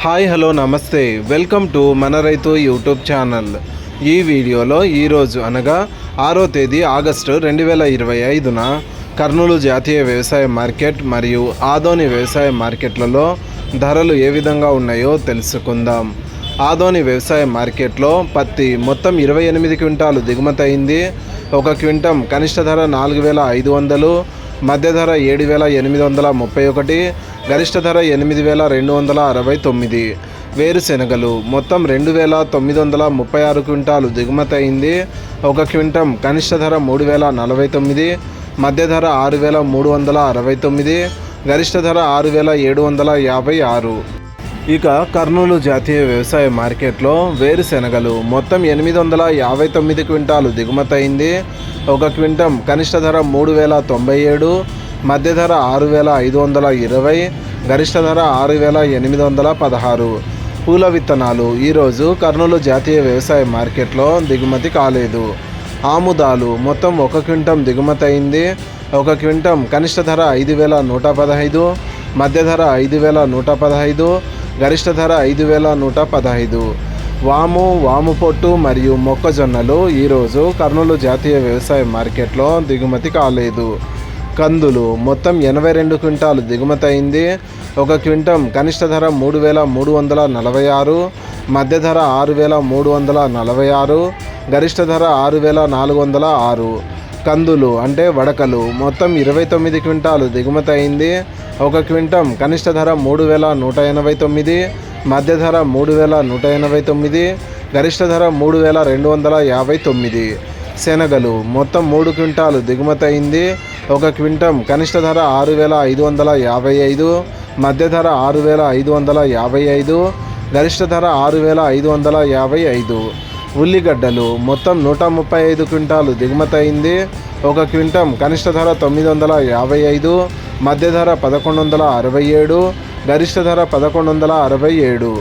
Hi hello నమస్తే welcome to మన రైతు యూట్యూబ్ ఛానల్. ఈ వీడియోలో ఈరోజు అనగా 6వ తేదీ ఆగస్టు 2025న కర్నూలు జాతీయ వ్యవసాయ మార్కెట్ మరియు ఆదోని వ్యవసాయ మార్కెట్లలో ధరలు ఏ విధంగా ఉన్నాయో తెలుసుకుందాం. ఆదోని వ్యవసాయ మార్కెట్లో పత్తి మొత్తం 28 క్వింటాలు దిగుమతి అయింది. ఒక క్వింటం కనిష్ట ధర 4,500, మధ్య ధర 7,831, గరిష్ట ధర 8,269. వేరుశెనగలు మొత్తం 2,936 క్వింటాలు దిగుమతి అయింది. ఒక క్వింటం కనిష్ట ధర 3,049, మధ్య ధర 6,369, గరిష్ట ధర 6,756. ఇక కర్నూలు జాతీయ వ్యవసాయ మార్కెట్లో వేరుశెనగలు మొత్తం 859 క్వింటాలు దిగుమతి అయింది. ఒక క్వింటం కనిష్ట ధర 3,097, మధ్య ధర 6,520, గరిష్ట ధర 6,816. పూల విత్తనాలు ఈరోజు కర్నూలు జాతీయ వ్యవసాయ మార్కెట్లో దిగుమతి కాలేదు. ఆముదాలు మొత్తం 1 క్వింటం దిగుమతి అయింది. ఒక క్వింటం కనిష్ట ధర 5,115, మధ్య ధర 5,115, గరిష్ట ధర 5,115. వాము పొట్టు మరియు మొక్కజొన్నలు ఈరోజు కర్నూలు జాతీయ వ్యవసాయ మార్కెట్లో దిగుమతి కాలేదు. కందులు మొత్తం 82 క్వింటాలు దిగుమతి అయింది. ఒక క్వింటం కనిష్ట ధర 3,346, మధ్య ధర 6,346, గరిష్ట ధర 6,406. కందులు అంటే వడకలు మొత్తం 29 క్వింటాలు దిగుమతి అయింది. ఒక క్వింటం కనిష్ట ధర 3,189, మధ్య ధర 3,189, గరిష్ట ధర 3,259. శనగలు మొత్తం 3 క్వింటాలు దిగుమతి అయింది. ఒక క్వింటం కనిష్ట ధర 6,555, మధ్య ధర 6,555, గరిష్ట ధర 6,555. ఉల్లిగడ్డలు మొత్తం 135 క్వింటాలు దిగుమతి అయింది. ఒక క్వింటం కనిష్ట ధర 955, మధ్య ధర 1,167, గరిష్ట ధర 1,167.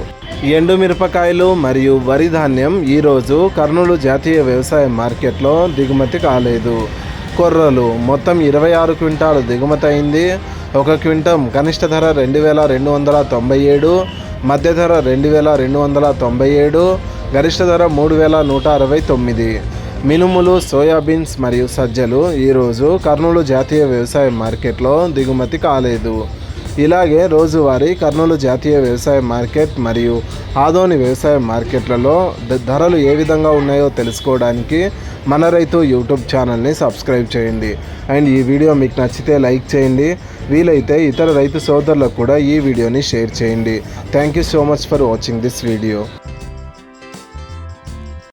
ఎండుమిరపకాయలు మరియు వరి ధాన్యం ఈరోజు కర్నూలు జాతీయ వ్యవసాయ మార్కెట్లో దిగుమతి కాలేదు. కొర్రలు మొత్తం 26 క్వింటాలు దిగుమతి అయింది. ఒక క్వింటం కనిష్ట ధర 2,297, మధ్య ధర 2,297, గరిష్ట ధర 3,169. మినుములు, సోయాబీన్స్ మరియు సజ్జలు ఈరోజు కర్నూలు జాతీయ వ్యవసాయ మార్కెట్లో దిగుమతి కాలేదు. ఇలాగే రోజువారీ కర్నూలు జాతీయ వ్యవసాయ మార్కెట్ మరియు ఆదోని వ్యవసాయ మార్కెట్లలో ధరలు ఏ విధంగా ఉన్నాయో తెలుసుకోవడానికి మన రైతు యూట్యూబ్ ఛానల్ని సబ్స్క్రైబ్ చేయండి. అండ్ ఈ వీడియో మీకు నచ్చితే లైక్ చేయండి. వీలైతే ఇతర రైతు సోదరులకు కూడా ఈ వీడియోని షేర్ చేయండి. Thank you so much for watching this video.